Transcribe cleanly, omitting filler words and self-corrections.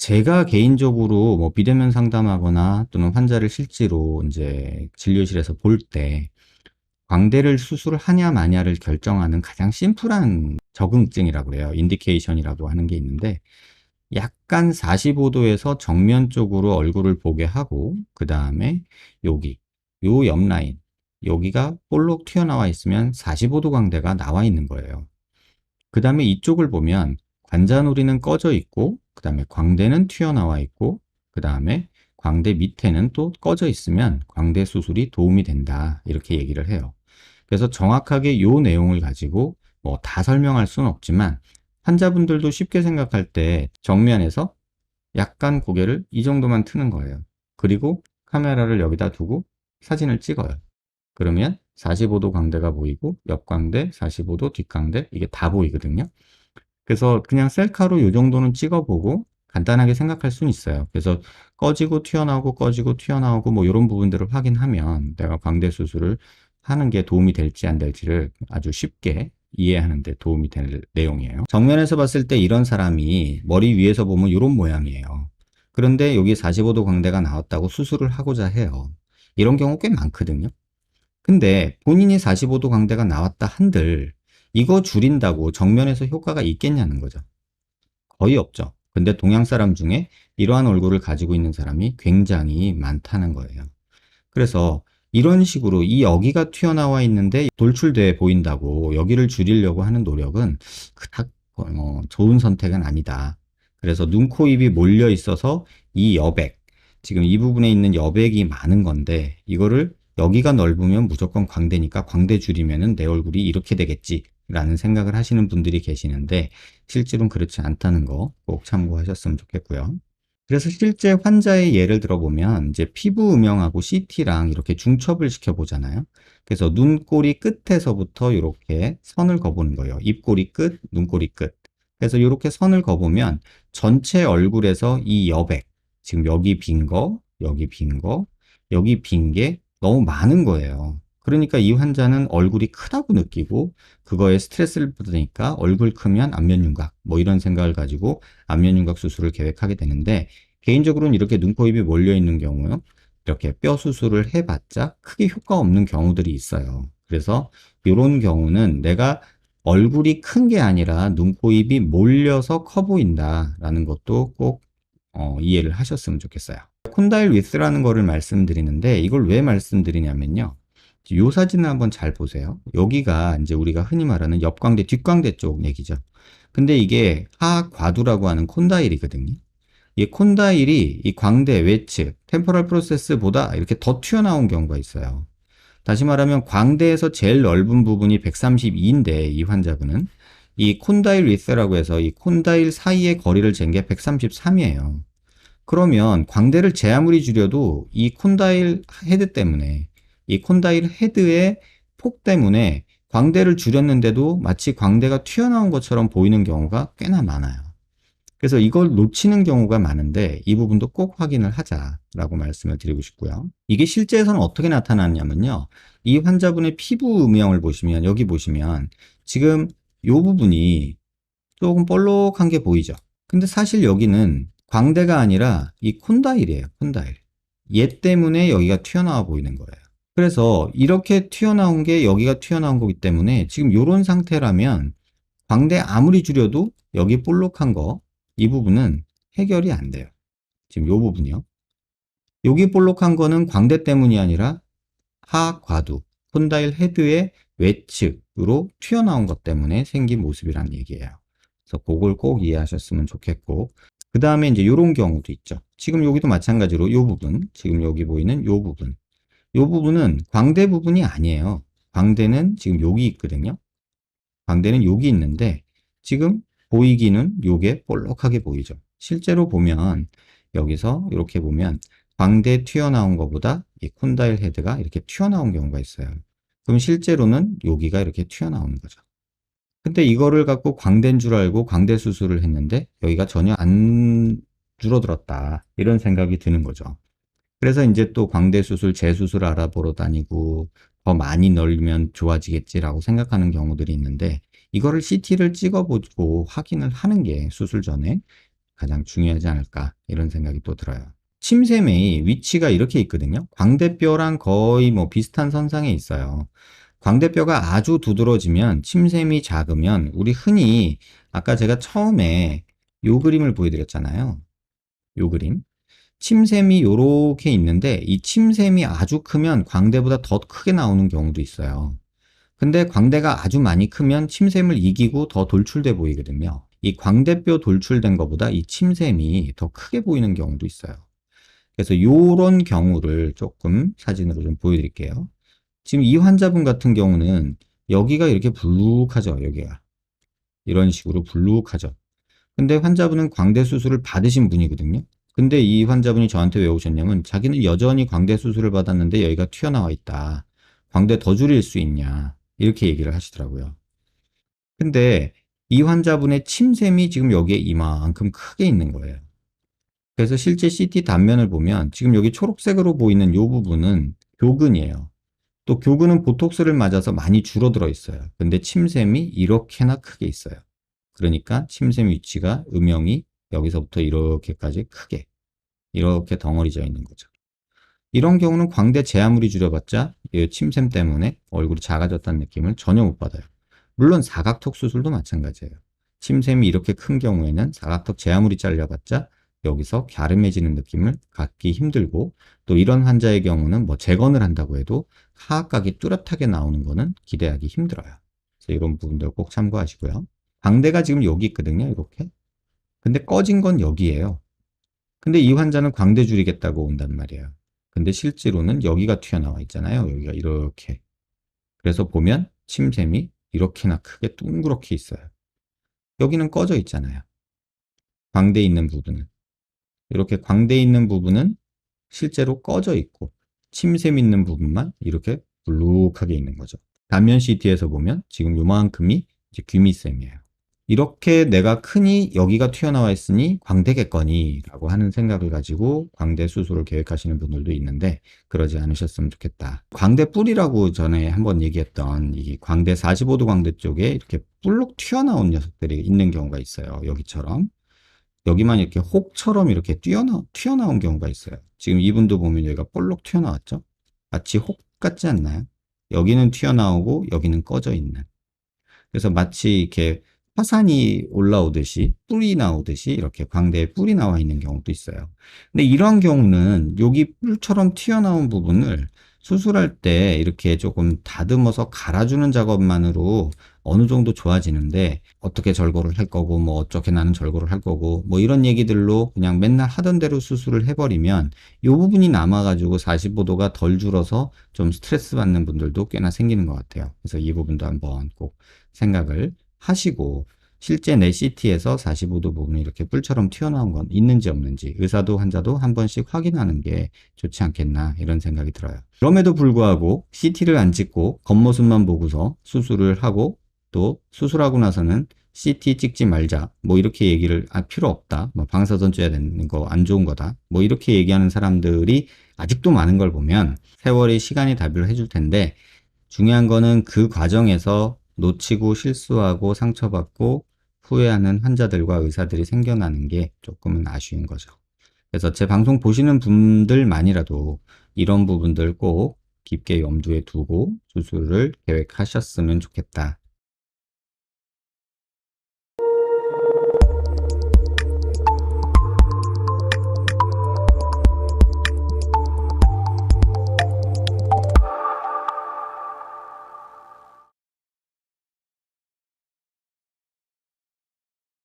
제가 개인적으로 뭐 비대면 상담하거나 또는 환자를 실제로 이제 진료실에서 볼 때 광대를 수술하냐 마냐를 결정하는 가장 심플한 적응증이라고 그래요. 인디케이션이라고 하는 게 있는데 약간 45도에서 정면 쪽으로 얼굴을 보게 하고 그다음에 여기 요 옆 라인 여기가 볼록 튀어나와 있으면 45도 광대가 나와 있는 거예요. 그 다음에 이쪽을 보면 관자놀이는 꺼져 있고 그 다음에 광대는 튀어나와 있고 그 다음에 광대 밑에는 또 꺼져 있으면 광대 수술이 도움이 된다 이렇게 얘기를 해요. 그래서 정확하게 이 내용을 가지고 뭐 다 설명할 수는 없지만 환자분들도 쉽게 생각할 때 정면에서 약간 고개를 이 정도만 트는 거예요. 그리고 카메라를 여기다 두고 사진을 찍어요. 그러면 45도 광대가 보이고 옆광대, 45도 뒷광대 이게 다 보이거든요. 그래서 그냥 셀카로 이 정도는 찍어보고 간단하게 생각할 수는 있어요. 그래서 꺼지고 튀어나오고 꺼지고 튀어나오고 뭐 이런 부분들을 확인하면 내가 광대 수술을 하는 게 도움이 될지 안 될지를 아주 쉽게 이해하는 데 도움이 될 내용이에요. 정면에서 봤을 때 이런 사람이 머리 위에서 보면 이런 모양이에요. 그런데 여기 45도 광대가 나왔다고 수술을 하고자 해요. 이런 경우 꽤 많거든요. 근데 본인이 45도 광대가 나왔다 한들 이거 줄인다고 정면에서 효과가 있겠냐는 거죠. 거의 없죠. 근데 동양 사람 중에 이러한 얼굴을 가지고 있는 사람이 굉장히 많다는 거예요. 그래서 이런 식으로 이 여기가 튀어나와 있는데 돌출돼 보인다고 여기를 줄이려고 하는 노력은 그닥 좋은 선택은 아니다. 그래서 눈, 코, 입이 몰려 있어서 이 여백, 지금 이 부분에 있는 여백이 많은 건데 이거를 여기가 넓으면 무조건 광대니까 광대 줄이면은 내 얼굴이 이렇게 되겠지 라는 생각을 하시는 분들이 계시는데 실제로는 그렇지 않다는 거 꼭 참고하셨으면 좋겠고요. 그래서 실제 환자의 예를 들어보면 이제 피부 음영하고 CT랑 이렇게 중첩을 시켜보잖아요. 그래서 눈꼬리 끝에서부터 이렇게 선을 그어보는 거예요. 입꼬리 끝, 눈꼬리 끝. 그래서 이렇게 선을 그어보면 전체 얼굴에서 이 여백, 지금 여기 빈 거, 여기 빈 거, 여기 빈 게 너무 많은 거예요. 그러니까 이 환자는 얼굴이 크다고 느끼고 그거에 스트레스를 받으니까 얼굴 크면 안면윤곽 뭐 이런 생각을 가지고 안면윤곽 수술을 계획하게 되는데 개인적으로는 이렇게 눈, 코, 입이 몰려 있는 경우요. 이렇게 뼈 수술을 해봤자 크게 효과 없는 경우들이 있어요. 그래서 이런 경우는 내가 얼굴이 큰 게 아니라 눈, 코, 입이 몰려서 커 보인다라는 것도 꼭 이해를 하셨으면 좋겠어요. 콘다일 위스라는 거를 말씀드리는데 이걸 왜 말씀드리냐면요. 이 사진을 한번 잘 보세요. 여기가 이제 우리가 흔히 말하는 옆광대, 뒷광대 쪽 얘기죠. 근데 이게 하과두라고 하는 콘다일이거든요. 이 콘다일이 이 광대 외측, 템포럴 프로세스보다 이렇게 더 튀어나온 경우가 있어요. 다시 말하면 광대에서 제일 넓은 부분이 132인데 이 환자분은 이 콘다일 위스라고 해서 이 콘다일 사이의 거리를 잰 게 133이에요. 그러면 광대를 제 아무리 줄여도 이 콘다일 헤드 때문에 이 콘다일 헤드의 폭 때문에 광대를 줄였는데도 마치 광대가 튀어나온 것처럼 보이는 경우가 꽤나 많아요. 그래서 이걸 놓치는 경우가 많은데 이 부분도 꼭 확인을 하자라고 말씀을 드리고 싶고요. 이게 실제에서는 어떻게 나타나냐면요. 이 환자분의 피부 음영을 보시면 여기 보시면 지금 이 부분이 조금 볼록한 게 보이죠. 근데 사실 여기는 광대가 아니라 이 콘다일이에요. 콘다일. 얘 때문에 여기가 튀어나와 보이는 거예요. 그래서 이렇게 튀어나온 게 여기가 튀어나온 거기 때문에 지금 이런 상태라면 광대 아무리 줄여도 여기 볼록한 거 이 부분은 해결이 안 돼요. 지금 이 부분이요. 여기 볼록한 거는 광대 때문이 아니라 하과두, 콘다일 헤드의 외측으로 튀어나온 것 때문에 생긴 모습이란 얘기예요. 그래서 그걸 꼭 이해하셨으면 좋겠고 그 다음에 이제 이런 경우도 있죠. 지금 여기도 마찬가지로 이 부분, 지금 여기 보이는 이 부분, 이 부분은 광대 부분이 아니에요. 광대는 지금 여기 있거든요. 광대는 여기 있는데 지금 보이기는 요게 볼록하게 보이죠. 실제로 보면 여기서 이렇게 보면 광대 튀어나온 것보다 이 콘다일 헤드가 이렇게 튀어나온 경우가 있어요. 그럼 실제로는 여기가 이렇게 튀어나오는 거죠. 근데 이거를 갖고 광대인 줄 알고 광대 수술을 했는데 여기가 전혀 안 줄어들었다. 이런 생각이 드는 거죠. 그래서 이제 또 광대 수술, 재수술 알아보러 다니고 더 많이 넓으면 좋아지겠지라고 생각하는 경우들이 있는데 이거를 CT를 찍어보고 확인을 하는 게 수술 전에 가장 중요하지 않을까 이런 생각이 또 들어요. 침샘의 위치가 이렇게 있거든요. 광대뼈랑 거의 뭐 비슷한 선상에 있어요. 광대뼈가 아주 두드러지면 침샘이 작으면 우리 흔히 아까 제가 처음에 요 그림을 보여드렸잖아요. 요 그림. 침샘이 요렇게 있는데 이 침샘이 아주 크면 광대보다 더 크게 나오는 경우도 있어요. 근데 광대가 아주 많이 크면 침샘을 이기고 더 돌출돼 보이거든요. 이 광대뼈 돌출된 것보다 이 침샘이 더 크게 보이는 경우도 있어요. 그래서 요런 경우를 조금 사진으로 좀 보여드릴게요. 지금 이 환자분 같은 경우는 여기가 이렇게 불룩하죠. 여기가. 이런 식으로 불룩하죠. 근데 환자분은 광대 수술을 받으신 분이거든요. 근데 이 환자분이 저한테 왜 오셨냐면 자기는 여전히 광대 수술을 받았는데 여기가 튀어나와 있다. 광대 더 줄일 수 있냐. 이렇게 얘기를 하시더라고요. 근데 이 환자분의 침샘이 지금 여기에 이만큼 크게 있는 거예요. 그래서 실제 CT 단면을 보면 지금 여기 초록색으로 보이는 이 부분은 교근이에요. 또 교근은 보톡스를 맞아서 많이 줄어들어 있어요. 근데 침샘이 이렇게나 크게 있어요. 그러니까 침샘 위치가 음영이 여기서부터 이렇게까지 크게 이렇게 덩어리져 있는 거죠. 이런 경우는 광대 제 아무리 줄여봤자 이 침샘 때문에 얼굴이 작아졌다는 느낌을 전혀 못 받아요. 물론 사각턱 수술도 마찬가지예요. 침샘이 이렇게 큰 경우에는 사각턱 제 아무리 잘려봤자 여기서 갸름해지는 느낌을 갖기 힘들고, 또 이런 환자의 경우는 뭐 재건을 한다고 해도 하악각이 뚜렷하게 나오는 거는 기대하기 힘들어요. 그래서 이런 부분들 꼭 참고하시고요. 광대가 지금 여기 있거든요. 이렇게. 근데 꺼진 건 여기예요. 근데 이 환자는 광대 줄이겠다고 온단 말이에요. 근데 실제로는 여기가 튀어나와 있잖아요. 여기가 이렇게. 그래서 보면 침샘이 이렇게나 크게 둥그렇게 있어요. 여기는 꺼져 있잖아요. 광대에 있는 부분은. 이렇게 광대에 있는 부분은 실제로 꺼져 있고 침샘 있는 부분만 이렇게 불룩하게 있는 거죠. 단면 CT에서 보면 지금 요만큼이 이제 귀밑샘이에요. 이렇게 내가 크니 여기가 튀어나와 있으니 광대겠거니 라고 하는 생각을 가지고 광대 수술을 계획하시는 분들도 있는데 그러지 않으셨으면 좋겠다. 광대 뿔이라고 전에 한번 얘기했던 이 광대 45도 광대 쪽에 이렇게 뿔룩 튀어나온 녀석들이 있는 경우가 있어요. 여기처럼. 여기만 이렇게 혹처럼 이렇게 튀어나온 경우가 있어요. 지금 이분도 보면 여기가 볼록 튀어나왔죠? 마치 혹 같지 않나요? 여기는 튀어나오고 여기는 꺼져 있는. 그래서 마치 이렇게 화산이 올라오듯이 뿔이 나오듯이 이렇게 광대에 뿔이 나와 있는 경우도 있어요. 근데 이런 경우는 여기 뿔처럼 튀어나온 부분을 수술할 때 이렇게 조금 다듬어서 갈아주는 작업만으로 어느 정도 좋아지는데, 어떻게 절거를 할 거고 뭐 어떻게 나는 절거를 할 거고 뭐 이런 얘기들로 그냥 맨날 하던 대로 수술을 해버리면 이 부분이 남아가지고 45도가 덜 줄어서 좀 스트레스 받는 분들도 꽤나 생기는 것 같아요. 그래서 이 부분도 한번 꼭 생각을 하시고, 실제 내 CT에서 45도 부분이 이렇게 뿔처럼 튀어나온 건 있는지 없는지 의사도 환자도 한 번씩 확인하는 게 좋지 않겠나 이런 생각이 들어요. 그럼에도 불구하고 CT를 안 찍고 겉모습만 보고서 수술을 하고, 또 수술하고 나서는 CT 찍지 말자 뭐 이렇게 얘기를 필요 없다, 뭐 방사선 쬐야 되는 거 안 좋은 거다 뭐 이렇게 얘기하는 사람들이 아직도 많은 걸 보면 세월이 시간이 답을 해줄 텐데, 중요한 거는 그 과정에서 놓치고 실수하고 상처받고 후회하는 환자들과 의사들이 생겨나는 게 조금은 아쉬운 거죠. 그래서 제 방송 보시는 분들만이라도 이런 부분들 꼭 깊게 염두에 두고 수술을 계획하셨으면 좋겠다